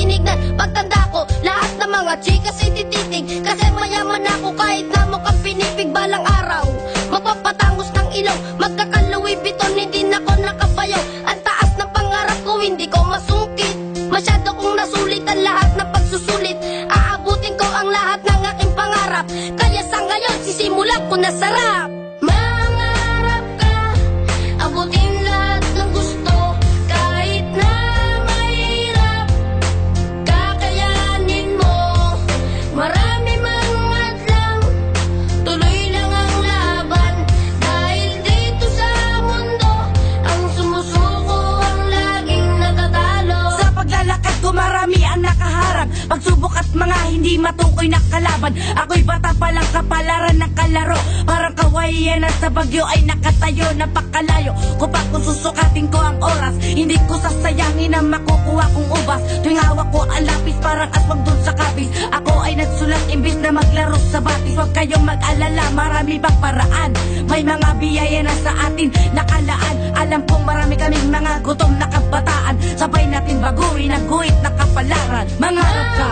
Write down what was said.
tinignan. Pagtanda ko, lahat ng mga chikas ay tititig, kasi mayaman ako kahit na mukhang pinipig. Balang araw, magpapatangos ng ilaw, magkakaluwi biton, hindi na ako nakabayaw. Ang taas ng pangarap ko, hindi ko masungkit. Masyado kong nasulit ang lahat ng pagsusulit. Aabutin ko ang lahat ng aking pangarap, kaya sa ngayon sisimulan ko na sarap. Mangarap ka, abutin lahat ng gusto, kahit na mahirap, kakayanin mo. Marami mang hadlang, tuloy lang ang laban, dahil dito sa mundo, ang sumusuko ang laging natatalo. Sa paglalakad ko marami ang nakaharap, pagsubok at mga hindi matukoy na kalaban. Ako'y bata palang kapalaran ng kalaro, parang kawayan na sa bagyo ay nakatayo. Napakalayo ko pa kung susukatin ko ang oras, hindi ko sasayangin ang makukuha kong ubas. Tuwing hawak ko ang lapis parang aswang dun sa kapis, ako ay nagsulat imbis na maglaro sa batis. Huwag kayong mag-alala, marami pang paraan, may mga biyaya na sa atin nakalaan. Alam kong marami kaming mga gutom na kabataan, sabay natin baguhin ang guhit na kapalaran. Mangarap ka.